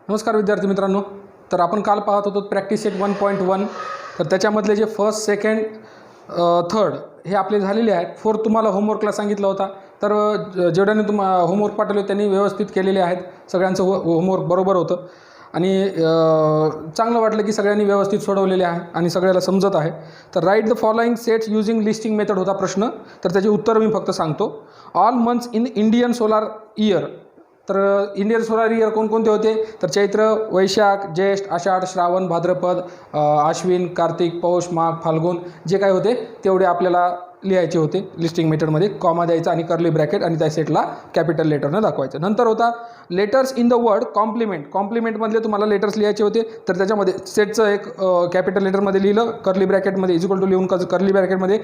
नमस्कार विद्यार्थी मित्रांनो. तर आपण काल पाहत होतो प्रॅक्टिस सेट 1.1. तर त्याच्यामधले जे फर्स्ट, सेकंड, थर्ड हे आपले झालेले आहेत. फोर्थ तुम्हाला होमवर्कला सांगितलं होता. तर जेवढ्याने होमवर्क पाठवले त्यांनी व्यवस्थित केलेले आहेत. सगळ्यांचं होमवर्क बरोबर होतं आणि चांगलं वाटलं की सगळ्यांनी व्यवस्थित सोडवलेले आहे आणि सगळ्याला समजत आहे. तर right the following sets using listing method होता प्रश्न. तर त्याचे उत्तर मी फक्त सांगतो. All months in Indian solar year. तर इंडियन सोलार इयर कोणकोणते होते? तर चैत्र, वैशाख, ज्येष्ठ, आषाढ, श्रावण, भाद्रपद, आश्विन, कार्तिक, पौष, माघ, फाल्गुन जे काही होते तेवढे आपल्याला लिहायचे होते लिस्टिंग मेथडमध्ये. कॉमा द्यायचा आणि कर्ली ब्रॅकेट आणि त्या सेटला कॅपिटल लेटरनं दाखवायचं. नंतर होता letters in the word complement. कॉम्प्लिमेंटमधले तुम्हाला लेटर्स लिहायचे होते. तर त्याच्यामध्ये सेटचं एक कॅपिटल लेटरमध्ये लिहिलं, कर्ली ब्रॅकेटमध्ये इज इक्वल टू लिहून कर्ली ब्रॅकेटमध्ये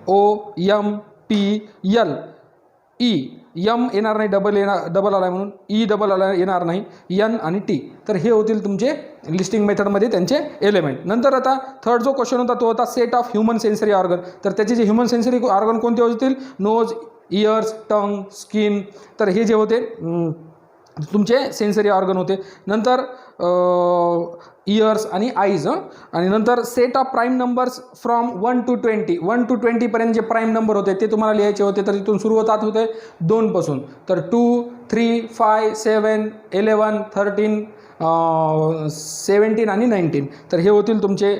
COMPL ई. यम येणार नाही, डबल आला म्हणून. ई डबल आला येणार नाही, एन आणि टी. तर हे होतील तुमचे लिस्टिंग मेथडमध्ये त्यांचे एलिमेंट. नंतर आता थर्ड जो क्वेश्चन होता तो होता set of human sensory organ. तर त्याचे जे ह्युमन सेन्सरी ऑर्गन कोणते होतील? नोज, इयर्स, टंग, स्किन. तर हे जे होते तुमचे सेन्सरी ऑर्गन होते. नंतर इयर्स आणि आईज. आणि नंतर set of prime numbers from 1 to 20. 1 to 20 पर्यंत जे प्राईम नंबर होते ते तुम्हाला लिहायचे होते. तर इथून सुरू होतात होते 2 पासून. तर 2, 3, 5, 7, 11, 13, 17 आणि 19. तर हे होतील तुमचे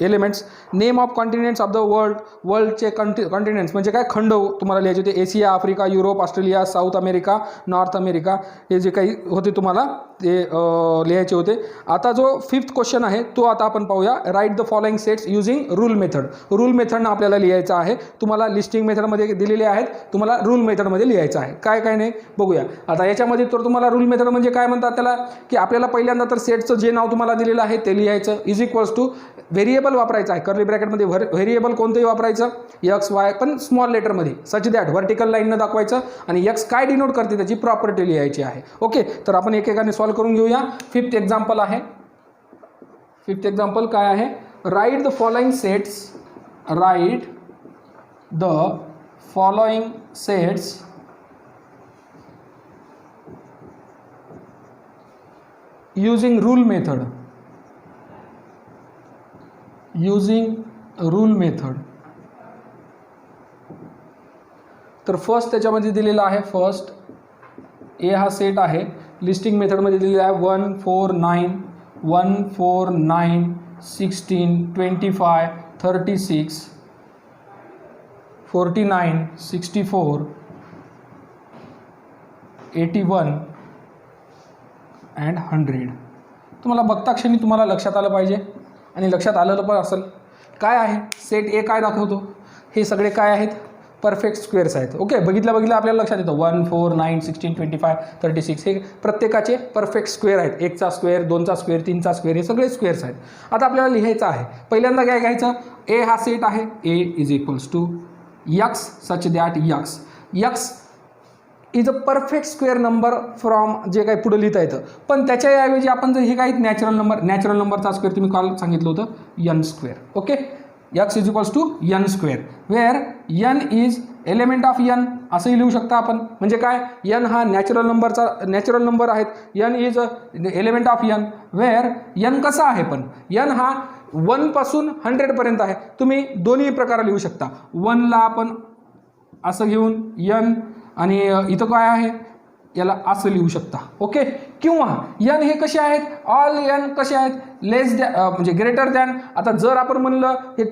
elements. Name of continents of the world. वर्ल्डचे कॉन्टिनेंट्स म्हणजे काय? खंड तुम्हाला लिहायचे होते. Asia, Africa, Europe, Australia, South America, North America. हे जे काही होते तुम्हाला ते लिहायचे होते. आता जो फिफ्थ क्वेश्चन आहे तो आता आपण पाहूया. Write the following sets using rule method. Rule मेथडनं आपल्याला लिहायचं आहे. तुम्हाला लिस्टिंग मेथडमध्ये दिलेले आहेत, तुम्हाला रूल मेथडमध्ये लिहायचं आहे. काय काय नाही बघूया. आता याच्यामध्ये तर तुम्हाला रूल मेथड म्हणजे काय म्हणतात त्याला, की आपल्याला पहिल्यांदा तर सेटचं जे नाव तुम्हाला दिलेलं आहे ते लिहायचं. इज इक्वल्स टू व्हेरिएबल वापरायचं आहे. कर्ली ब्रॅकेटमध्ये व्हेरिएबल कोणतंही वापरायचं. एक्स, वाय पण स्मॉल लेटरमध्ये. सच दॅट व्हर्टिकल लाईननं दाखवायचं आणि एक्स काय डिनोट करते त्याची प्रॉपर्टी लिहायची आहे. ओके. तर आपण एकेकाने सॉल्व करून घेऊया. फिफ्थ एक्झाम्पल आहे. फिफ्थ एक्झाम्पल काय आहे? Right the following sets. Right the following sets using rule method. using rule method. तर फर्स्ट त्याच्यामध्ये दिलेला आहे. फर्स्ट ए हा सेट आहे. लिस्टिंग मेथडमध्ये दिलेला आहे 1, 4, 9, 1, 4, 9, 16, 25, 36, 49, 64, 81 अँड 100. तुम्हाला बघता क्षणी तुम्हाला लक्षात आलं पाहिजे आणि लक्षात आलेलं पण असेल. काय आहे सेट ए? काय दाखवतो? हे सगळे काय आहेत? परफेक्ट स्क्वेअर्स आहेत. ओके. बघितल्या आपल्याला लक्षात येतं 1, 4, 9, 16, 25, 36 हे प्रत्येकाचे परफेक्ट स्क्वेअर आहेत. 1चा स्क्वेअर, 2चा स्क्वेअर, 3चा स्क्वेअर हे सगळे स्क्वेअर्स आहेत. आता आपल्याला लिहायचं आहे. पहिल्यांदा काय घ्यायचं? ए हा सेट आहे. A is equals to x such that x is a perfect square number from जे काही पुढे लिहिता येतं. पण त्याच्याऐवजी आपण जर हे काही नॅचरल नंबरचा स्क्वेअर तुम्ही काल सांगितलं होतं n square. Okay. X is equals to n square where n is element of N असंही लिहू शकता आपण. म्हणजे काय? एन हा नॅचरल नंबर आहेत. N is element of N where n कसा आहे? पण एन हा 1 पासून 100 पर्यंत आहे. तुम्ही दोन्ही प्रकार लिहू शकता. 1ला आपण असं घेऊन एन आणि इथं काय आहे याला असं लिहू शकता. ओके. किंवा एन हे कसे आहेत? ऑल एन कसे आहेत? लेस दॅन म्हणजे ग्रेटर दॅन. आता जर आपण म्हणलं हे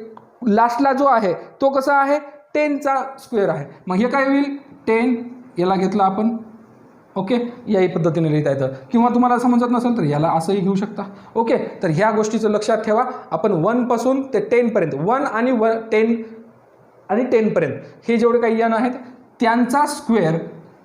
लास्टला जो आहे तो कसा आहे? 10चा स्क्वेअर आहे. मग हे काय होईल? 10 याला घेतलं आपण. ओके. याही पद्धतीने लिहिता येतं. किंवा तुम्हाला समजत नसेल तर याला असंही घेऊ शकता. ओके. तर ह्या गोष्टीचं लक्षात ठेवा. आपण 1 पासून ते 10 पर्यंत 1 आणि 10 आणि 10 पर्यंत हे जेवढे काही एन आहेत त्यांचा स्क्वेअर,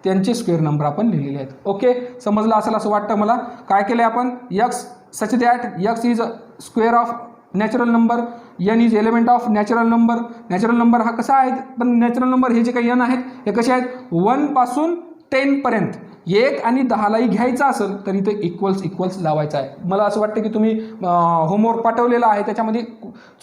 त्यांचे स्क्वेअर नंबर आपण लिहिलेले आहेत. ओके. समजलं असेल असं वाटतं मला. काय केलं आपण? X such that x is square of natural number. N is element of natural number. Natural number हा कसा आहे? पण नॅचरल नंबर हे जे काही एन आहेत हे कसे आहेत? 1 पासून 10 पर्यंत. 1 आणि 10लाही घ्यायचा असेल तर इथे इक्वल्स लावायचा आहे. मला असं वाटतं की तुम्ही होमवर्क पाठवलेला आहे त्याच्यामध्ये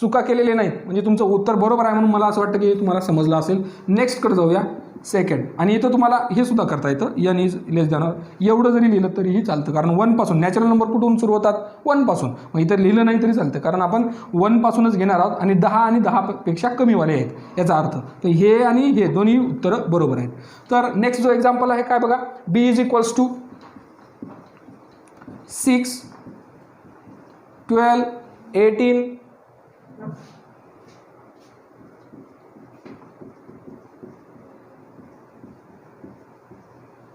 चुका केलेल्या नाहीत. म्हणजे तुमचं उत्तर बरोबर आहे म्हणून मला असं वाटतं की तुम्हाला समजलं असेल. नेक्स्टकडे जाऊया. सेकंड. आणि इथं तुम्हाला हे सुद्धा करता येतं, n इज लेस दॅन एवढं जरी लिहिलं तरीही चालतं, कारण 1 पासून नॅचरल नंबर कुठून सुरू होतात 1 पासून. मग इथं लिहिलं नाही तरी चालतं, कारण आपण 1 पासूनच घेणार आहोत आणि 10 आणि 10 पेक्षा कमीवाले आहेत याचा अर्थ. तर हे आणि हे दोन्ही उत्तरं बरोबर आहेत. तर नेक्स्ट जो एक्झाम्पल आहे काय बघा, b इज इक्वल्स टू 6 12 18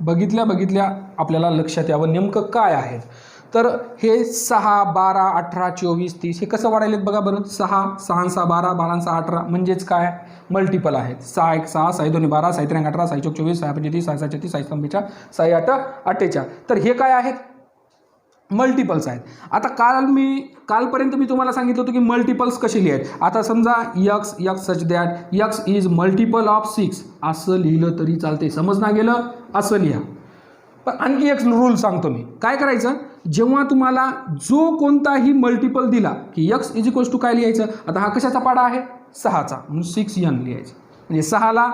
बघितल्या आपल्याला लक्षात यावं नेमकं काय आहे. तर हे 6 12 18 24 30 हे कसं वाढायलेत बघा बरं. 6 6 6 12 12 6 18 म्हणजेच काय मल्टिपल आहेत. 6 1 6 6 2 12 6 3 18 6 4 24 6 5 30 6 6 36 6 45 6 8 48. तर हे काय आहेत मल्टिपल्स आहेत. आता कालपर्यंत मी तुम्हाला सांगितलं होतं की मल्टिपल्स कसे लिहायचे. आता समजा x x such that x is multiple of 6 असं लिहिलं तरी चालते. समजणं गेलं असं लिहा. पण आणखी एक रूल सांगतो मी. काय करायचं, जेव्हा तुम्हाला जो कोणताही मल्टिपल दिला की यक्स इज इक्वल्स टू काय लिहायचं. आता हा कशाचा पाडा आहे 6चा, म्हणून 6n लिहायचं. म्हणजे 6ला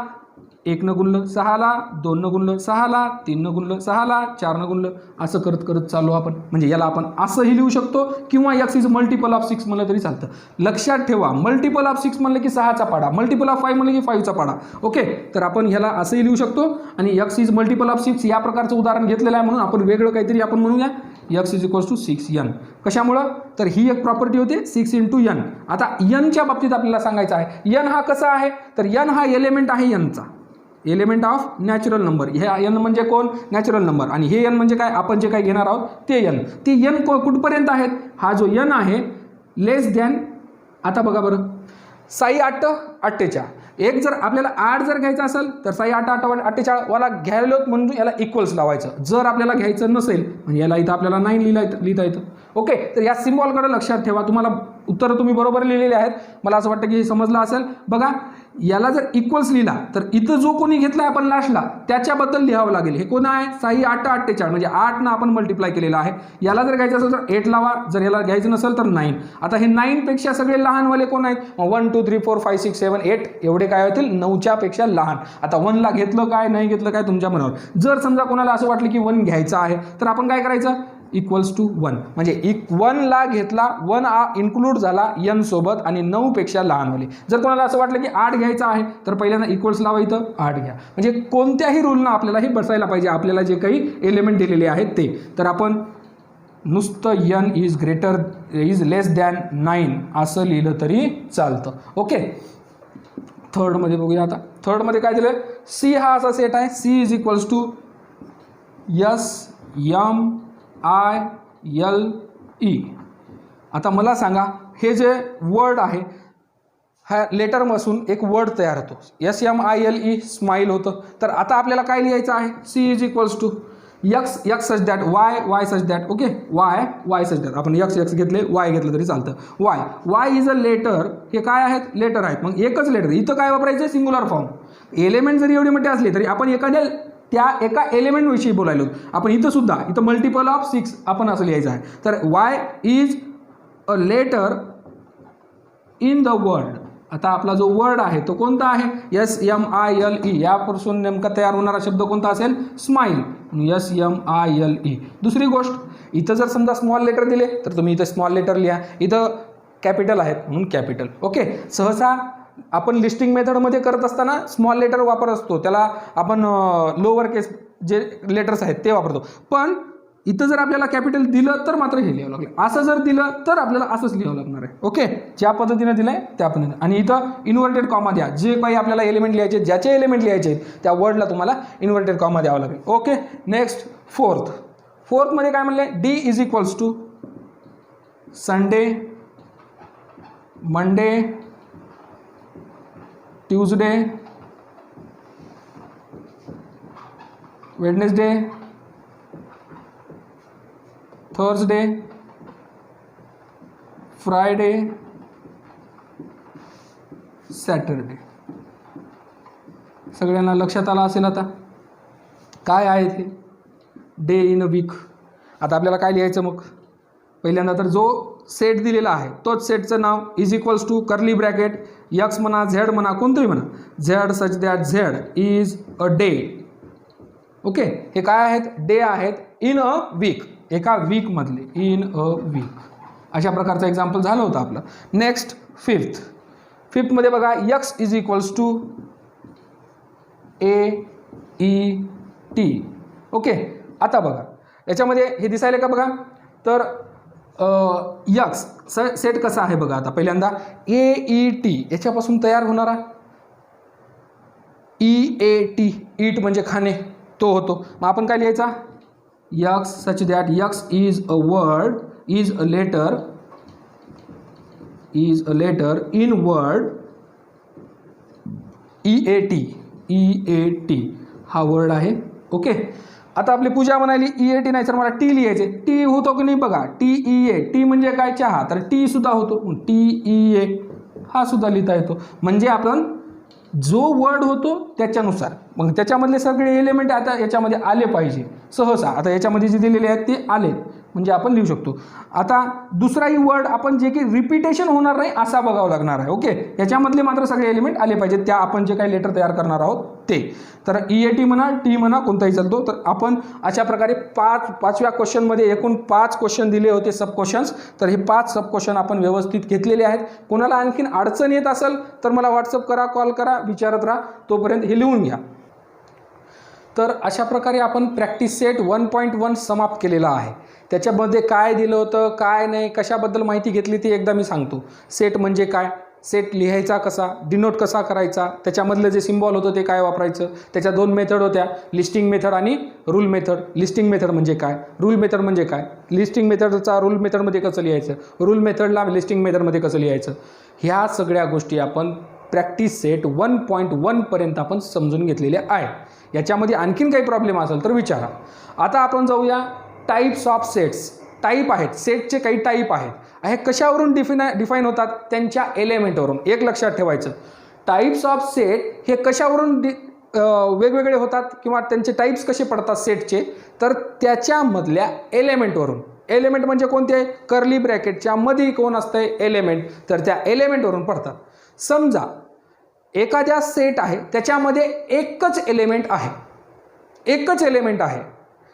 1 न गुणलं, 6ला 2 न गुणलं, 6ला 3 न गुणलं, 6ला 4 न गुणलं, असं करत करत चालू आपण. म्हणजे याला आपण असंही लिहू शकतो किंवा यक्स इज मल्टिपल ऑफ 6 म्हणलं तरी चालतं. लक्षात ठेवा मल्टिपल ऑफ 6 म्हणलं की 6चा पाडा, मल्टिपल ऑफ 5 म्हणलं की 5चा पाडा. ओके, तर आपण ह्याला असंही लिहू शकतो. आणि यक्स इज मल्टिपल ऑफ 6 या प्रकारचं उदाहरण घेतलेलं आहे, म्हणून आपण वेगळं काहीतरी आपण म्हणूया x is equals to 6n. कशामुळं, तर ही एक प्रॉपर्टी होते 6 × n. आता nच्या बाबतीत आपल्याला सांगायचं आहे n हा कसा आहे, तर n हा एलिमेंट आहे nचा, एलिमेंट ऑफ नॅचरल नंबर. हे n म्हणजे कोण नॅचरल नंबर, आणि हे n म्हणजे काय आपण जे काय घेणार आहोत ते n. ते n कुठपर्यंत आहेत, हा जो n आहे लेस दॅन. आता बघा बरं 6 8 48 एक जर आपल्याला 8 जर घ्यायचा असेल तर 6 8 48 वाला घ्यायला म्हणून याला इक्वल्स लावायचं. जर आपल्याला घ्यायचं नसेल म्हणजे याला इथं आपल्याला 9 लिहिता येतं. ओके, तर या सिम्बॉलकडे लक्षात ठेवा. तुम्हाला उत्तरं तुम्ही बरोबर लिहिलेली आहेत, मला असं वाटतं की हे समजलं असेल. बघा याला जर इक्वल्स लिहिला तर इथं जो कोणी घेतला आपण लास्टला त्याच्याबद्दल लिहावं लागेल. हे कोण आहे 6 8 48 म्हणजे 8 ना आपण मल्टिप्लाय केलेलं आहे. याला जर घ्यायचं असेल तर 8 लावा, जर याला घ्यायचं नसेल तर 9. आता हे 9 पेक्षा सगळे लहानवाले कोण आहेत, 1 2 3 4 5 6 7 8 एवढे काय होतील 9च्या पेक्षा लहान. आता 1 ला घेतलं काय नाही घेतलं काय तुमच्या मनावर. जर समजा कोणाला असं वाटलं की 1 घ्यायचं आहे तर आपण काय करायचं इक्वल्स टू 1 म्हणजे 1 ला घेतला 1 इन्क्लूड झाला n सोबत आणि 9 पेक्षा लहानवाले. जर कोणाला असं वाटलं की 8 घ्यायचा आहे तर पहिल्यांदा इक्वल्स लावा, इथं 8 घ्या. म्हणजे कोणत्याही रूलनं आपल्याला हे बसायला पाहिजे, आपल्याला जे काही एलिमेंट दिलेले आहेत ते. तर आपण नुसतं n इज लेस दॅन 9 असं लिहिलं तरी चालतं. ओके, थर्डमध्ये बघूया. आता थर्डमध्ये काय दिलं, C हा असा सेट आहे, C is equals to SMILE. आता मला सांगा हे जे वर्ड आहे ह्या लेटरपासून एक वर्ड तयार होतो, SMILE स्माईल होतं. तर आता आपल्याला काय लिहायचं आहे, C is equals to x x such that y such that. Okay, y such that. आपण यक्स घेतले वाय घेतलं तरी चालतं. Y is a letter. हे काय आहेत लेटर आहेत, मग एकच लेटर. इथं काय वापरायचं सिंग्युलर फॉर्म. एलिमेंट जरी एवढे मोठे असले तरी आपण त्या एका एलिमेंटविषयी बोलायलो. आपण इथं सुद्धा इथं मल्टिपल ऑफ 6 आपण असं लिहायचं आहे. तर y is a letter in the world. आता आपला जो वर्ड आहे तो कोणता आहे SMILE. यापासून नेमका तयार होणारा शब्द कोणता असेल स्माईल, SMILE. दुसरी गोष्ट, इथं जर समजा स्मॉल लेटर दिले तर तुम्ही इथं स्मॉल लेटर लिहा, इथं कॅपिटल आहेत म्हणून कॅपिटल. ओके, सहसा आपण लिस्टिंग मेथडमध्ये करत असताना स्मॉल लेटर वापर असतो, त्याला आपण लोअर केस जे लेटर्स आहेत ते वापरतो. पण इथं जर आपल्याला कॅपिटल दिलं तर मात्र हे लिहावं लागलं, असं जर दिलं तर आपल्याला असंच लिहावं लागणार आहे. ओके, ज्या पद्धतीने दिलं आहे त्या पद्धतीने. आणि इथं इन्व्हर्टेड कॉमा द्या. जे काही आपल्याला एलिमेंट लिहायचे, ज्याचे एलिमेंट लिहायचे आहेत त्या वर्डला तुम्हाला इन्व्हर्टेड कॉमा द्यावं लागेल. ओके, नेक्स्ट फोर्थमध्ये काय म्हणले, D is equals to Sunday, Monday, Tuesday, Wednesday, Thursday, Friday, Saturday. सगळ्यांना लक्षात आलं असेल आता काय आहे ते डे इन अ वीक. आता आपल्याला काय लिहायचं मग, पहिल्यांदा तर जो सेट दिलेला आहे तोच सेटचं नाव is equals to curly bracket x म्हणा झेड म्हणा कोणतंही म्हणा z such that z is a day. Okay, हे काय आहेत? डे आहेत इन अ वीक, एका वीकमधले, इन अ वीक. अशा प्रकारचं एक्झाम्पल झालं होतं आपलं. नेक्स्ट फिफ्थमध्ये बघा x is equals to AET. Okay, आता बघा याच्यामध्ये हे दिसायला का बघा, तर यक्स सेट कसा आहे बघा. आता पहिल्यांदा AET याच्यापासून तयार होणारा EAT, ईट म्हणजे खाणे, तो होतो. मग आपण काय लिहायचा? X such that x is a word, is a letter in word EAT हा वर्ड आहे. ओके, आता आपली पूजा म्हणाली EAT नाही तर मला टी लिहायचे. टी होतो की नाही बघा, TEA, टी म्हणजे काय? चहा, तर टी सुद्धा होतो, TEA हा सुद्धा लिहिता येतो. म्हणजे आपण जो वर्ड होतो त्याच्यानुसार मग त्याच्यामधले सगळे एलिमेंट आता याच्यामध्ये आले पाहिजे सहसा. आता याच्यामध्ये जे दिलेले आहेत ते आले म्हणजे आपण लिहू शकतो. आता दुसराही वर्ड आपण जे की रिपिटेशन होणार नाही असा बघावं लागणार आहे. ओके, याच्यामधले मात्र सगळे एलिमेंट आले पाहिजेत त्या आपण जे काही लेटर तयार करणार आहोत ते. तर EAT म्हणा, टी म्हणा, कोणताही चालतो. तर आपण अशा प्रकारे पाचव्या क्वेश्चनमध्ये एकूण 5 क्वेश्चन दिले होते सब क्वेश्चन्स. तर हे 5 सब क्वेश्चन आपण व्यवस्थित घेतलेले आहेत. कोणाला आणखीन अडचण येत असेल तर मला व्हॉट्सअप करा, कॉल करा, विचारत राहा. तोपर्यंत हे लिहून घ्या. तर अशा प्रकारे आपण प्रॅक्टिस सेट 1.1 समाप्त केलेला आहे. त्याच्यामध्ये काय दिलं होतं, काय नाही, कशाबद्दल माहिती घेतली ती एकदा मी सांगतो. सेट म्हणजे काय, सेट लिहायचा कसा, डिनोट कसा करायचा, त्याच्यामधलं जे सिम्बॉल होतं ते काय वापरायचं. त्याच्या 2 मेथड होत्या, लिस्टिंग मेथड आणि रूल मेथड. लिस्टिंग मेथड म्हणजे काय, रूल मेथड म्हणजे काय, लिस्टिंग मेथडचा रूल मेथडमध्ये कसं लिहायचं, रूल मेथडला लिस्टिंग मेथडमध्ये कसं लिहायचं, ह्या सगळ्या गोष्टी आपण प्रॅक्टिस सेट 1.1 पर्यंत आपण समजून घेतलेले आहे. याच्यामध्ये आणखीन काही प्रॉब्लेम असेल तर विचारा. आता आपण जाऊया टाईप्स ऑफ सेट्स. टाईप आहेत, सेटचे काही टाईप आहेत. हे कशावरून डिफाईन होतात? त्यांच्या एलिमेंटवरून. एक लक्षात ठेवायचं, टाईप्स ऑफ सेट हे कशावरून वेगवेगळे होतात किंवा त्यांचे टाईप्स कसे पडतात सेटचे, तर त्याच्यामधल्या एलिमेंटवरून. एलिमेंट म्हणजे कोणते? कर्ली ब्रॅकेटच्या मध्ये कोण असतंय? एलिमेंट. तर त्या एलिमेंटवरून पडतात. समजा एखाद्या सेट आहे त्याच्यामध्ये एकच एलिमेंट आहे,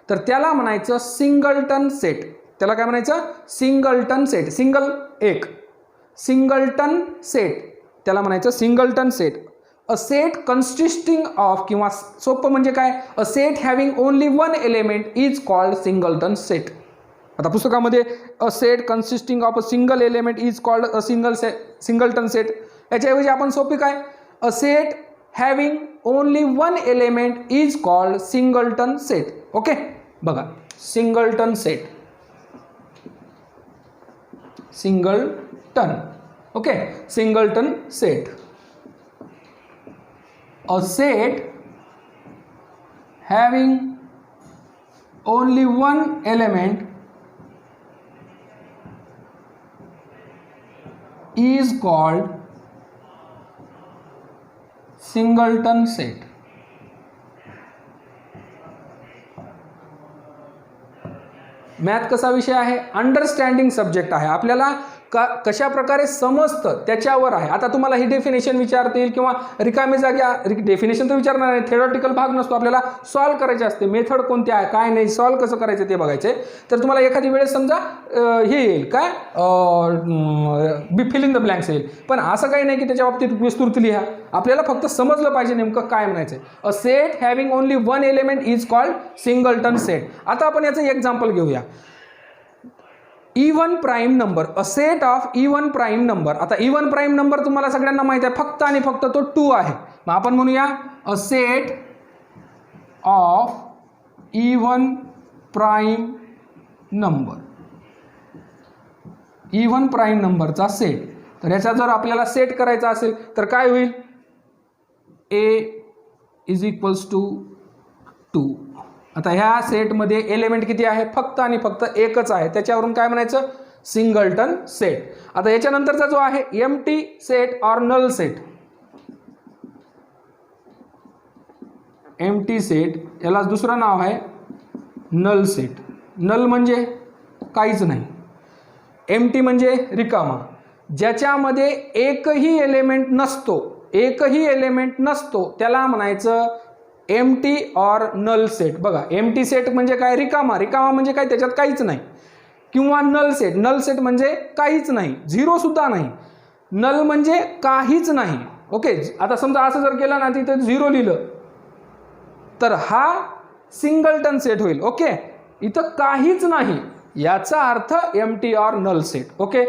तर त्याला म्हणायचं सिंगलटन सेट. त्याला काय म्हणायचं? Singleton set. सिंगलटन सेट त्याला म्हणायचं singleton set. A set consisting of, किंवा सोपं म्हणजे काय, a set having only one element is called singleton set. आता पुस्तकामध्ये a set consisting of a single element is called a singleton set. याच्याऐवजी आपण सोपी काय, a set having only one element is called singleton set. Okay, बघा singleton set, singleton. Okay, singleton set. A set having only one element is called singleton set. Math कसा विषय आहे? Understanding subject आहे. आपल्याला कशा प्रकारे समजतं त्याच्यावर आहे. आता तुम्हाला ही डेफिनेशन विचारतील किंवा रिकामी जाग्या डेफिनेशन तर विचारणार नाही, थेरॉटिकल भाग नसतो, आपल्याला सॉल्व करायचे असते. मेथड कोणती आहे, काय नाही, सॉल्व कसं करायचं ते बघायचे. तर तुम्हाला एखादी वेळेस समजा हे येईल काय, फिल इन द ब्लँक्स येईल. पण असं काही नाही की त्याच्या बाबतीत विस्तृत लिहा. आपल्याला फक्त समजलं पाहिजे नेमकं काय म्हणायचं. अ set having only one element is called singleton set. आता आपण याचं एक्झाम्पल घेऊया. Even prime number, a set of even prime number. आता इवन प्राईम नंबर तुम्हाला सगळ्यांना माहिती आहे, फक्त आणि फक्त तो 2 आहे. मग आपण म्हणूया अ set of even prime number, even prime नंबरचा सेट. तर याचा जर आपल्याला सेट करायचा असेल तर काय होईल? A is equals to 2. आता ह्या सेटमध्ये एलिमेंट किती आहे? फक्त आणि फक्त एकच आहे. त्याच्यावरून काय म्हणायचं? Singleton set. आता याच्यानंतरचा जो आहे empty set or null set. Empty set, याला दुसरं नाव आहे नल सेट. नल म्हणजे काहीच नाही. एम्प्टी म्हणजे रिकामा, ज्याच्यामध्ये एकही एलिमेंट नसतो त्याला म्हणायचं एम्प्टी ऑर नल सेट. बघा, एम्प्टी सेट म्हणजे काय? रिकामा म्हणजे काय? त्याच्यात काहीच नाही. किंवा नल सेट म्हणजे काहीच नाही, झिरो सुद्धा नाही. नल म्हणजे काहीच नाही. ओके, आता समजा असं जर केलं ना, तिथं झिरो लिहिलं तर हा सिंगलटन सेट होईल. ओके, इथं काहीच नाही याचा अर्थ empty or null set. Okay,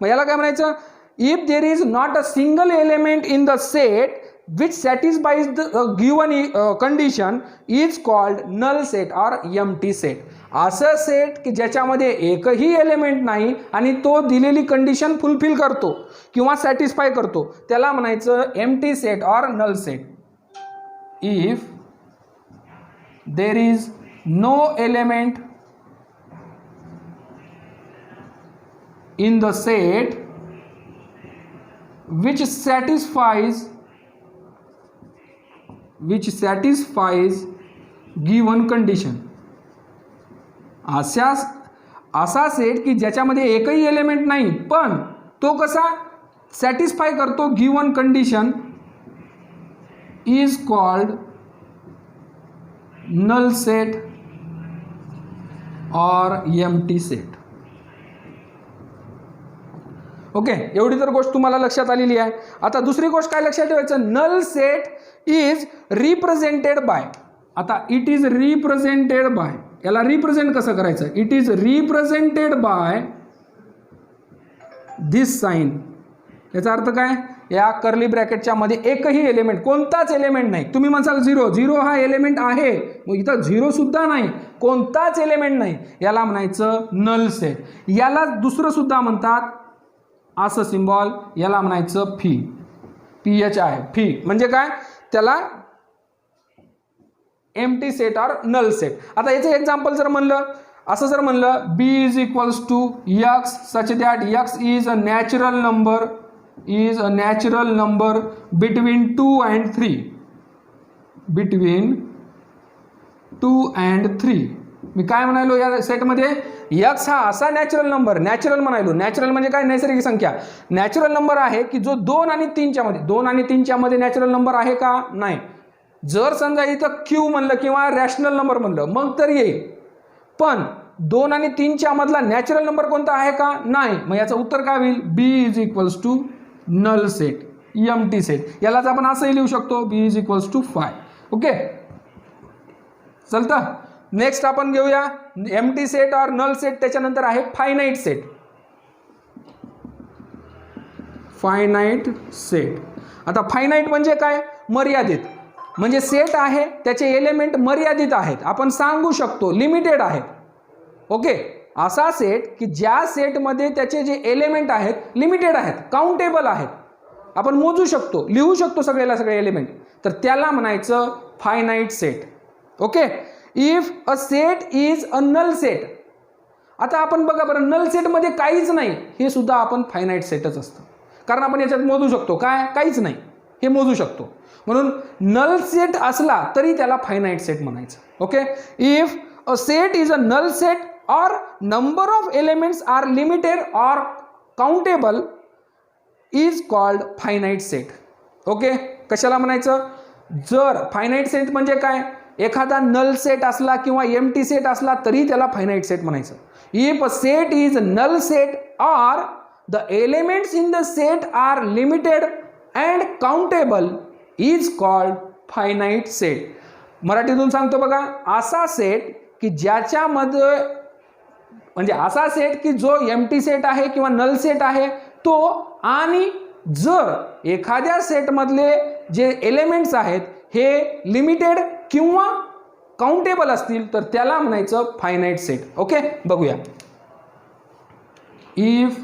मग याला काय म्हणायचं? If there is not a single element in the set which satisfies the given condition is called null set or empty set. असं सेट की ज्याच्यामध्ये एकही एलिमेंट नाही आणि तो दिलेली कंडिशन फुलफिल करतो किंवा सॅटिस्फाय करतो त्याला म्हणायचं empty set or null set. If there is no element in the set which satisfies given condition. असा सेट की ज्याच्यामध्ये एकही एलिमेंट नाही पण तो कसा सॅटिस्फाय करतो given condition is called null set और एम्प्टी सेट. ओके, एवढी तर गोष्ट तुम्हाला लक्षात आलेली आहे. आता दुसरी गोष्ट काय लक्षात ठेवायचं? Null set is represented by. आता इट इज रिप्रेझेंटेड बाय, याला रिप्रेझेंट कसं करायचं? It is represented by this sign. याचा अर्थ काय? या कर्ली ब्रॅकेटच्या मध्ये एकही एलिमेंट, कोणताच एलिमेंट नाही. तुम्ही म्हणसाल झिरो हा एलिमेंट आहे, मग इथं झिरो सुद्धा नाही, कोणताच एलिमेंट नाही, याला म्हणायचं नल सेट. याला दुसरं सुद्धा म्हणतात असं सिम्बॉल, याला म्हणायचं फी. PH आहे, फी म्हणजे काय? त्याला empty set or null set. आता याचं एक्झाम्पल जर म्हणलं, असं जर म्हणलं B is equals to x such that x is a natural number between 2 and 3. Between 2 and 3. मी काय म्हणालो या सेटमध्ये? x हा असा नॅचरल नंबर, नॅचरल म्हणालो. नॅचरल म्हणजे काय? नैसर्गिक संख्या. नॅचरल नंबर आहे की जो 2 आणि 3च्या मध्ये, 2 आणि 3च्या मध्ये नॅचरल नंबर आहे का? नाही. जर समजा इथं Q म्हणलं किंवा रॅशनल नंबर म्हणलं मग तर येईल, पण 2 आणि 3च्या मधला नॅचरल नंबर कोणता आहे का? नाही. मग याचं उत्तर काय होईल? B is equals to null set, empty set. यालाच आपण असंही लिहू शकतो, B is equals to 5. Okay, चलतं. नेक्स्ट आपण घेऊया एम्प्टी सेट और नल सेट. त्याच्यानंतर आहे फायनाइट सेट. Finite set. आता फायनाइट म्हणजे काय? मर्यादित. म्हणजे सेट आहे, त्याचे एलिमेंट मर्यादित आहेत, आपण सांगू शकतो लिमिटेड आहेत. ओके, असा सेट की ज्या सेटमध्ये त्याचे जे एलिमेंट आहेत लिमिटेड आहेत, काउंटेबल आहेत, आपण मोजू शकतो, लिहू शकतो सगळे एलिमेंट, तर त्याला म्हणायचं finite set. Okay, if a set is a null set. आता आपण बघा बरं, नल सेटमध्ये काहीच नाही, हे सुद्धा आपण फायनाइट सेटच असतं, कारण आपण याच्यात मोजू शकतो काय? काहीच नाही, हे मोजू शकतो. म्हणून नल सेट असला तरी त्याला फायनाइट सेट म्हणायचं. Okay, if a set is a null set और number of elements are limited और countable is called finite set. Okay, कशाला म्हणायचं? जर फायनाइट सेट म्हणजे काय? एखादा नल सेट असला किंवा एम्प्टी सेट असला तरी त्याला फायनाइट सेट म्हणायचं. If a set is null set और the elements in the set are limited and countable is called finite set. मराठीतून सांगतो बघा, असा सेट की ज्याच्यामध्ये, म्हणजे असा सेट की जो एम्प्टी सेट आहे किंवा नल सेट आहे तो, आणि जर एखाद्या सेटमधले जे एलिमेंट्स आहेत हे लिमिटेड किंवा काउंटेबल असतील तर त्याला म्हणायचं फायनाइट सेट. ओके, बघूया. If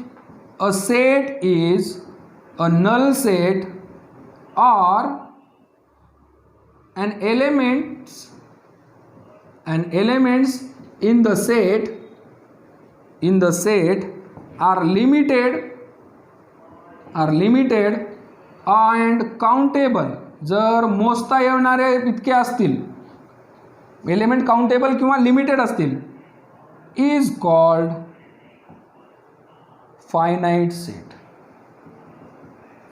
a set is a null set or an elements in the set are limited and countable. जर मोजता येणारे इतके असतील, एलिमेंट काउंटेबल किंवा लिमिटेड असतील, is called finite set.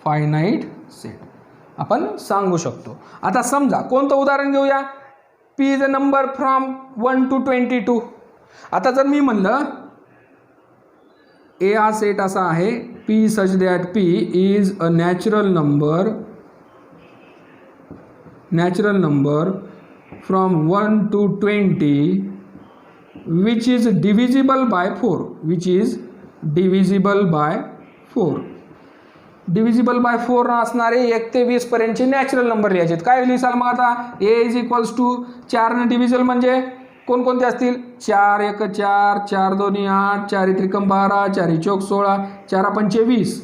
Finite set आपण सांगू शकतो. आता समजा कोणतं उदाहरण घेऊया. P is a number from 1 to 22. आता जर मी म्हणलं ए हा सेट असा आहे, P such that P is a natural number from 1 to 20 which is divisible bye 4. Divisible by 4 असणारे 1 ते 20 पर्यंतचे नॅचरल नंबर लिहायचे. काय लिहिसाल मग आता. ए इज इक्वल्स टू 4 डिव्हिजल म्हणजे कोणकोणते असतील. 4 1 4, 4 2 8, 4 3 12, 4 4 16, 4 5 20.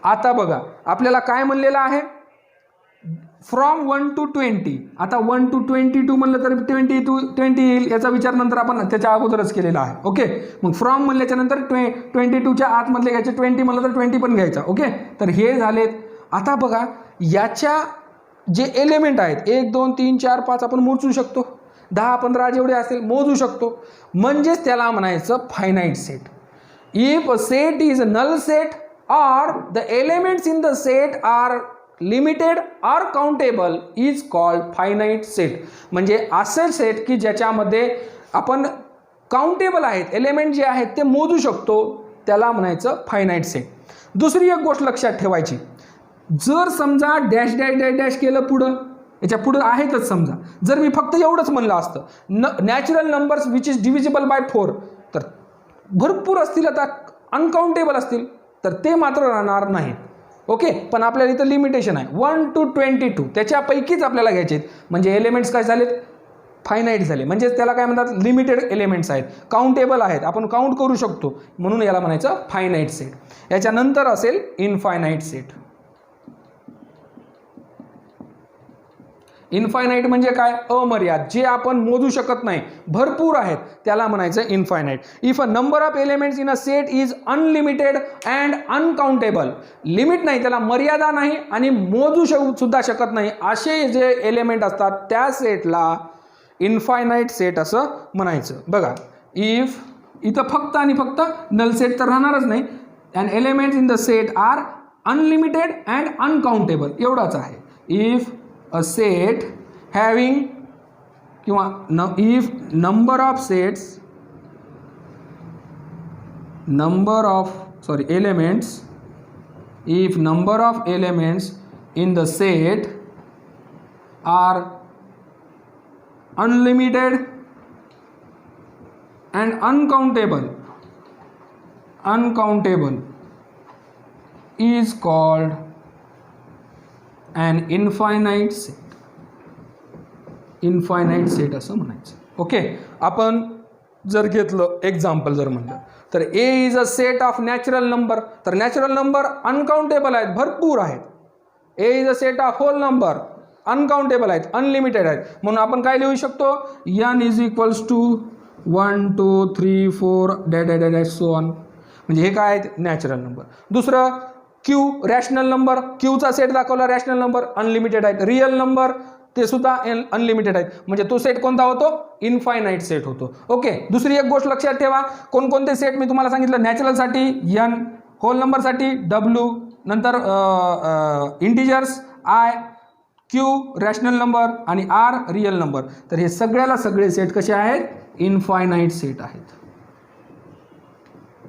आता बघा आपल्याला काय म्हणलेलं आहे. From 1 to 20. आता 1 to 22 म्हणलं तर 20 येईल. याचा विचार नंतर आपण त्याच्या अगोदरच केलेला आहे. ओके. मग फ्रॉम म्हणल्याच्या नंतर 22च्या आतमधले घ्यायचे. 20 म्हणलं तर 20 पण घ्यायचा. ओके. तर हे झालेत. आता बघा याच्या जे एलिमेंट आहेत 1 2 3 4 5 आपण मोजू शकतो. 10 15 जेवढे असेल मोजू शकतो. म्हणजेच त्याला म्हणायचं finite set. If a set is a null set or the elements in the set are limited or countable is called finite set. म्हणजे असं सेट की ज्याच्यामध्ये आपण काउंटेबल आहेत, एलिमेंट जे आहेत ते मोजू शकतो, त्याला म्हणायचं फायनाईट सेट. दुसरी एक गोष्ट लक्षात ठेवायची. जर समजा डॅश डॅश डॅश डॅश केलं पुढं, याच्या पुढं आहेतच समजा, जर मी फक्त एवढंच म्हणलं असतं natural numbers which is divisible bye 4, तर भरपूर असतील, आता अनकाउंटेबल असतील, तर ते मात्र राहणार नाहीत. ओके. पण आपल्याला इथं लिमिटेशन आहे 1 to 22, त्याच्यापैकीच आपल्याला घ्यायचे आहेत. म्हणजे एलिमेंट्स काय झालेत. फायनाईट झाले. म्हणजे त्याला काय म्हणतात लिमिटेड एलिमेंट्स आहेत, काउंटेबल आहेत, आपण काउंट करू शकतो, म्हणून याला म्हणायचं फायनाईट सेट. याच्यानंतर असेल इनफायनाईट सेट. इनफायनाईट म्हणजे काय. अमर्याद, जे आपण मोजू शकत नाही, भरपूर आहेत, त्याला म्हणायचं infinite. If a number of elements in a set is unlimited and uncountable. Limit नाही, त्याला मर्यादा नाही आणि मोजू सुद्धा शकत नाही, असे जे एलिमेंट असतात त्या सेटला इनफायनाईट सेट असं म्हणायचं. बघा इफ इथं फक्त आणि फक्त नल सेट तर राहणारच नाही. And elements in the set are unlimited and uncountable, एवढाच आहे. इफ a set having किंवा if number of elements, if number of elements in the set are unlimited and uncountable is called an infinite set असं म्हणायचं. Okay. आपण जर घेतलं example जर म्हणलं तर A is a set of natural number, तर नॅचरल नंबर अनकाउंटेबल आहेत, भरपूर आहेत. A is a set of whole number, uncountable आहेत, अनलिमिटेड आहेत. म्हणून आपण काय लिहू शकतो. n is equals to 1 2 3 4 dash dash dash so on. म्हणजे हे काय आहेत नॅचरल नंबर. दुसरं क्यू रॅशनल नंबर, क्यूचा सेट दाखवला, रॅशनल नंबर अनलिमिटेड आहेत. रिअल नंबर ते सुद्धा अनलिमिटेड आहेत, म्हणजे तो सेट कोणता होतो इनफायनाईट सेट होतो. ओके. दुसरी एक गोष्ट लक्षात ठेवा. कोणकोणते सेट मी तुम्हाला सांगितलं. नॅचरलसाठी n, होल नंबरसाठी w, नंतर integers i, q rational number आणि r रिअल नंबर. तर हे सगळ्याला सगळे सेट कसे आहेत इनफायनाईट सेट आहेत.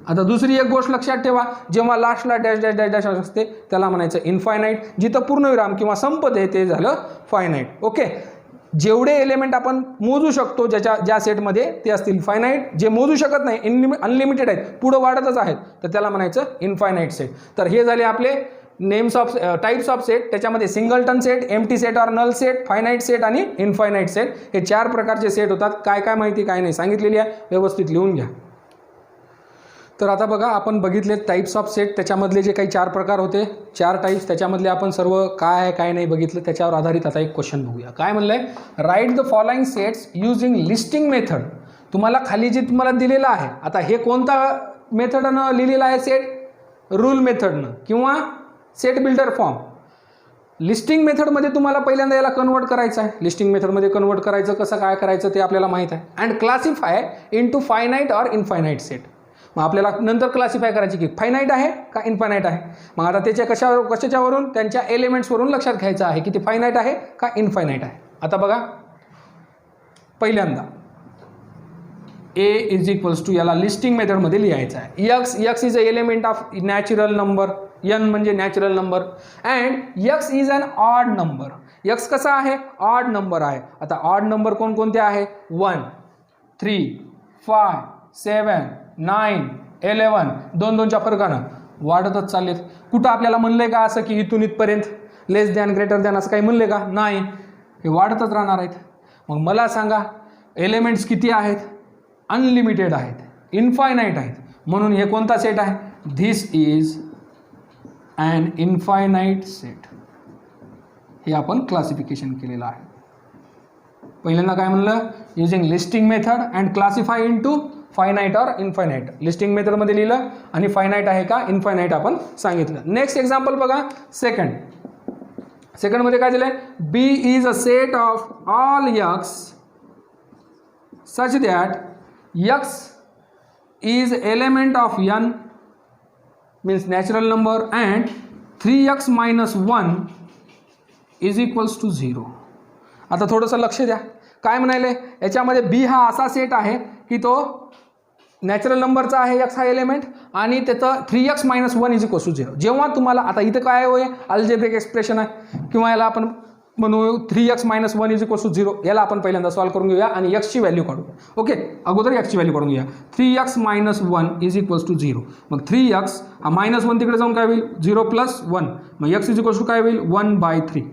आता दुसरी एक गोष्ट लक्षात ठेवा. जेव्हा लास्टला डॅश डॅश डॅश डॅश असते त्याला म्हणायचं इनफायनाईट. जिथं पूर्णविराम किंवा संपते ते झालं फायनाईट. ओके. जेवढे एलिमेंट आपण मोजू शकतो ज्या सेटमध्ये ते असतील फायनाईट. जे मोजू शकत नाही अनलिमिटेड आहेत, पुढं वाढतच आहेत, तर त्याला म्हणायचं इनफायनाईट सेट. तर हे झाले आपले names of types of set. त्याच्यामध्ये singleton set, empty set or null set, finite set आणि इनफायनाईट सेट, हे 4 प्रकारचे सेट होतात. काय काय माहिती काय नाही सांगितलेली आहे, व्यवस्थित लिहून घ्या. तर आता बघा आपण बघितले टाइप्स ऑफ सेट, त्याच्यामधले जे काही 4 प्रकार होते, 4 टाइप्स, त्याच्यामधले आपण सर्व काय आहे काय नाही बघितलं. त्याच्यावर आधारित आता एक क्वेश्चन बघूया. काय म्हणलं आहे. Right the following sets using listing method. तुम्हाला खाली जे तुम्हाला दिलेलं आहे, आता हे कोणता मेथडनं लिहिलेलं आहे सेट. रूल मेथडनं किंवा सेट बिल्डर फॉर्म. लिस्टिंग मेथडमध्ये तुम्हाला पहिल्यांदा याला कन्वर्ट करायचं आहे. लिस्टिंग मेथडमध्ये कन्वर्ट करायचं कसं काय करायचं ते आपल्याला माहीत आहे. And classify into finite or infinite set. मग आपल्याला नंतर क्लासिफाय करायची की फायनाईट आहे का इनफायनाईट आहे. मग आता त्याच्या कशाच्यावरून त्यांच्या एलिमेंट्सवरून लक्षात घ्यायचं आहे की ते फायनाईट आहे का इनफायनाईट आहे. आता बघा पहिल्यांदा ए इज इक्वल्स टू याला लिस्टिंग मेथडमध्ये लिहायचं आहे. X is a element of natural number, N म्हणजे natural number, and x is an odd number. X कसा आहे ऑड नंबर आहे. आता ऑड नंबर कोणकोणते आहे 1 3 5 7 9 11 दोन दोनच्या फरकानं वाढतच चाललेत. कुठं आपल्याला म्हणलंय का असं की इथून इथपर्यंत लेस दॅन ग्रेटर दॅन असं काही म्हणले का नाही, हे वाढतच राहणार आहेत. मग मला सांगा एलिमेंट्स किती आहेत अनलिमिटेड आहेत इनफायनाईट आहेत म्हणून हे कोणता सेट आहे this is an infinite set. हे आपण क्लासिफिकेशन केलेलं आहे. पहिल्यांदा काय म्हणलं using listing method and classify into finite or infinite. Listing मेथडमध्ये लिहिलं आणि फायनाईट आहे का इनफायनाईट आपण सांगितलं. नेक्स्ट एक्झाम्पल बघा सेकंडमध्ये काय दिलंय B is a set of all x such that x is element of n means natural number and 3x minus 1 is equals to 0. आता थोडंसं लक्ष द्या काय म्हणाले याच्यामध्ये बी हा असा सेट आहे की तो नॅचरल नंबरचा आहे x हा एलिमेंट आणि त्याचं 3x minus 1 is equals to 0. जेव्हा तुम्हाला आता इथं काय होय अल्जेब्रिक एक्सप्रेशन आहे किंवा याला आपण म्हणू 3x minus 1 is equals to 0. याला आपण पहिल्यांदा सॉल्व करून घेऊया आणि x ची व्हॅल्यू काढूया. ओके अगोदर x ची व्हॅल्यू काढून घेऊया. 3x minus 1 is equals to 0. मग 3x हा -1 तिकडे जाऊन काय होईल 0 + 1 मग x is equals to काय होईल 1/3.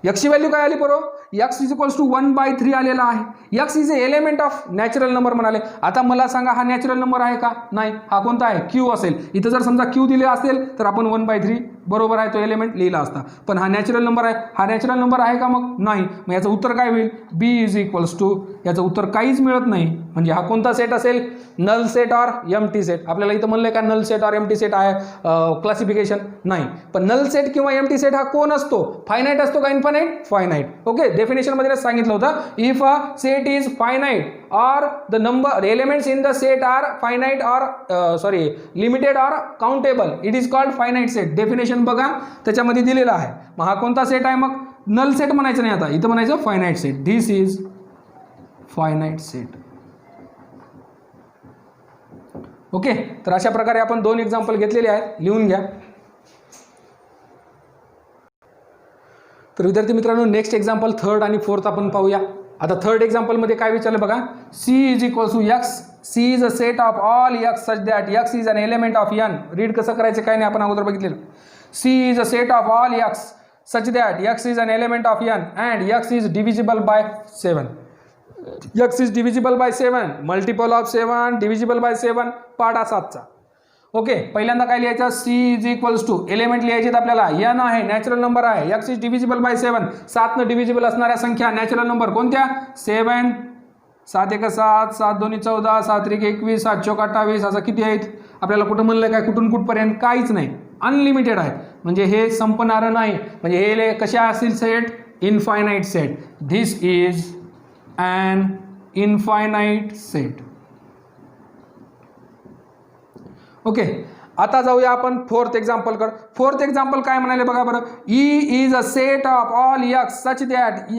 x ची व्हॅल्यू काय आली बरोबर x is equals to 1/3 आलेला आहे. x is a element of natural number म्हणाले. आता मला सांगा हा नॅचरल नंबर आहे का नाही हा कोणता आहे q असेल. इथं जर समजा q दिले असेल तर आपण 1/3 बरोबर आहे तो एलिमेंट लिहिला असता. पण हा नॅचरल नंबर आहे हा नॅचरल नंबर आहे का मग नाही. मग याचं उत्तर काय होईल b इज इक्वल्स टू याचं उत्तर काहीच मिळत नाही. म्हणजे हा कोणता सेट असेल null set or empty set. आपल्याला इथं म्हणलंय का null set or empty set आहे क्लासिफिकेशन नाही. पण नल सेट किंवा एम्प्टी सेट हा कोण असतो फायनाईट असतो का इनफायनाईट फायनाईट. ओके डेफिनेशन मध्ये सांगितलं होतं if a set is finite or the number elements in the set are finite or limited or countable it is called finite set. Definition बघा त्याच्यामध्ये दिलेलं आहे. मग हा कोणता सेट आहे मग नल सेट म्हणायचं नाही आता इथं म्हणायचं finite set. This is finite set. Okay तर अशा प्रकारे आपण 2 एक्झाम्पल घेतलेले आहेत लिहून घ्या. तर विद्यार्थी मित्रांनो नेक्स्ट एक्झाम्पल थर्ड आणि फोर्थ आपण पाहूया. आता थर्ड एक्झाम्पलमध्ये काय विचारलं बघा C is equals to x C is a set of all x such that x is an element of n. Read कसं करायचं काय नाही आपण अगोदर बघितलेलं. C is a set of all x such that x is an element of n and x is divisible by 7. X is divisible by 7 multiple of 7 divisible by 7 पाडा 7चा. Okay पहिल्यांदा काय लिहायचं C is equals to element लिहायचे आपल्याला n आहे natural number आहे x is divisible by 7 7 न डिव्हिजिबल असणाऱ्या संख्या नॅचरल नंबर कोणत्या 7 7 1 7 7 2 14 7 3 21 7 4 28 असं किती आहेत आपल्याला कुठं म्हणलं काय कुठून कुठपर्यंत काहीच नाही अनलिमिटेड आहे म्हणजे हे संपणारं नाही. म्हणजे हे कशा असतील set infinite set. This is an infinite set. Okay आता जाऊया आपण फोर्थ एक्झाम्पल कर. फोर्थ एक्झाम्पल काय म्हणाले बघा बरं E is a set of all x such that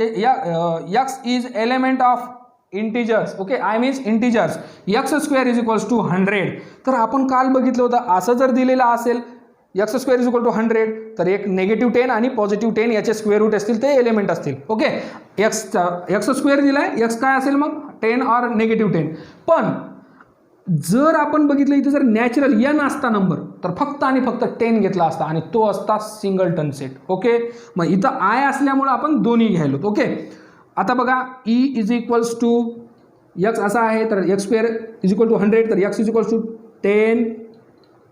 x is element of integers. Okay I means integers x square is equals to 100. तर आपण काल बघितलं होतं असं जर दिलेलं असेल x square is equal to 100 तर एक -10 आणि +10 याचे स्क्वेअर रूट असतील ते एलिमेंट असतील. ओके एक्स स्क्वेअर दिलाय एक्स काय असेल मग 10 और -10. पण जर आपण बघितलं इथं जर नॅचरल n असता नंबर तर फक्त आणि फक्त 10 घेतला असता आणि तो असता सिंगलटन सेट. ओके मग इथं आय असल्यामुळे आपण दोन्ही घ्यायलो. ओके आता बघा E is equals to x असा आहे तर x square is equal to 100 तर एक्स इज इक्वल्स टू 10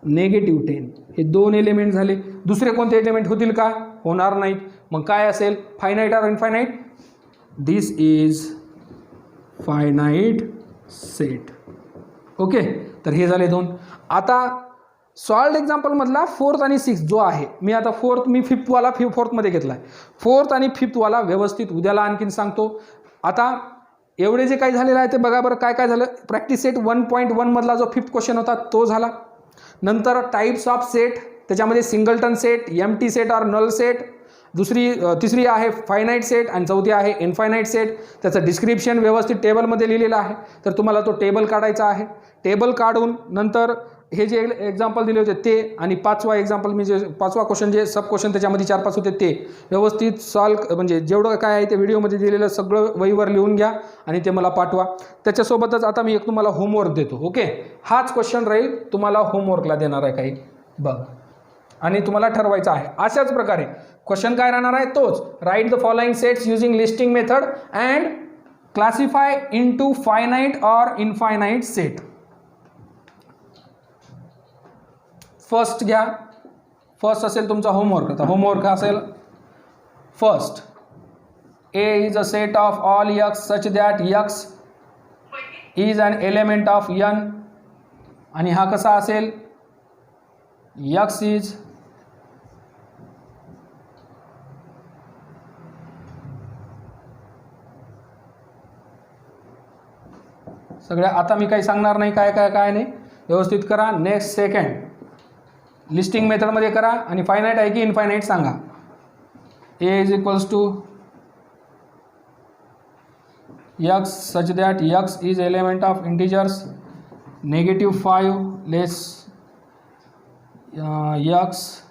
-10 हे 2 एलिमेंट झाले. दुसरे कोणते एलिमेंट होतील का होणार नाहीत. मग काय असेल finite or infinite. This is finite set. Okay तर हे झाले 2. आता सॉल्ड एक्झाम्पलमधला 4th आणि 6th जो आहे मी आता 4th मी 5th वाला 4th मध्ये घेतला आहे. 4th आणि 5th वाला व्यवस्थित उद्याला आणखीन सांगतो. आता एवढे जे काही झालेलं आहे ते बघा बरं काय काय झालं. प्रॅक्टिस सेट 1.1 मधला जो 5th क्वेश्चन होता तो झाला. नंतर टाईप्स ऑफ सेट, त्याच्यामध्ये सिंगलटन सेट, एम्प्टी सेट और नल सेट, तिसरी आहे फायनाईट सेट आणि चौथी आहे इनफायनाईट सेट. त्याचं डिस्क्रिप्शन व्यवस्थित टेबलमध्ये लिहिलेलं आहे. तर तुम्हाला तो टेबल काढायचा आहे. टेबल काढून नंतर हे जे एक्झाम्पल दिले होते ते आणि 5वा एक्झाम्पल मी जे 5वा क्वेश्चन जे सब क्वेश्चन त्याच्यामध्ये 4-5 होते ते व्यवस्थित सॉल्व, म्हणजे जेवढं काय आहे ते व्हिडिओमध्ये दिलेलं सगळं वहीवर लिहून घ्या आणि ते मला पाठवा. त्याच्यासोबतच आता मी एक तुम्हाला होमवर्क देतो. ओके, हाच क्वेश्चन राहील तुम्हाला होमवर्कला देणार आहे काही बघ, आणि तुम्हाला ठरवायचं आहे. अशाच प्रकारे क्वेश्चन काय राहणार आहे तोच, right the following sets using listing method and classify into finite or infinite set. First घ्या. फर्स्ट असेल तुमचा होमवर्क. आता होमवर्क असेल first, A is a set of all x such that x is an element of N. आणि हा कसा असेल, x is सगळ्या, आता मी काही सांगणार नाही काय काय काय नाही, व्यवस्थित करा. नेक्स्ट सेकंड लिस्टिंग मेथडमध्ये करा आणि फायनाईट आहे की इनफायनाईट सांगा. A is equals to x such that x is element of integers -5 less x,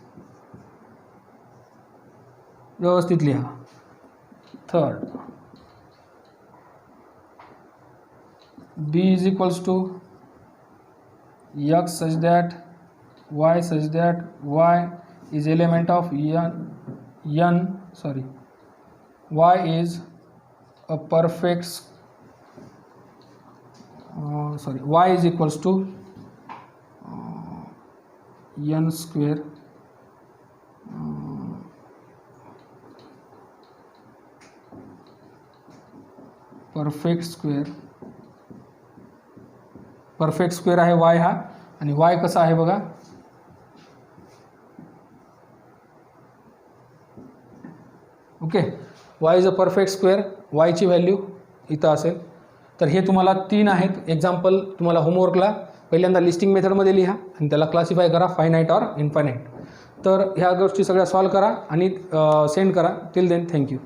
व्यवस्थित लिहा. Third, B is equals to x such that y such that y is element of y is a perfect y is equals to n square perfect square आहे y हा, आणि y कसा आहे बघा, okay. y is a perfect square, y ची value इथं असेल. तर हे तुम्हाला 3 आहेत एक्झाम्पल तुम्हाला होमवर्कला. पहिल्यांदा लिस्टिंग मेथडमध्ये लिहा आणि त्याला क्लासिफाय करा फायनाईट और इनफायनाईट. तर ह्या गोष्टी सगळ्या सॉल्व करा आणि सेंड करा. Till then thank you.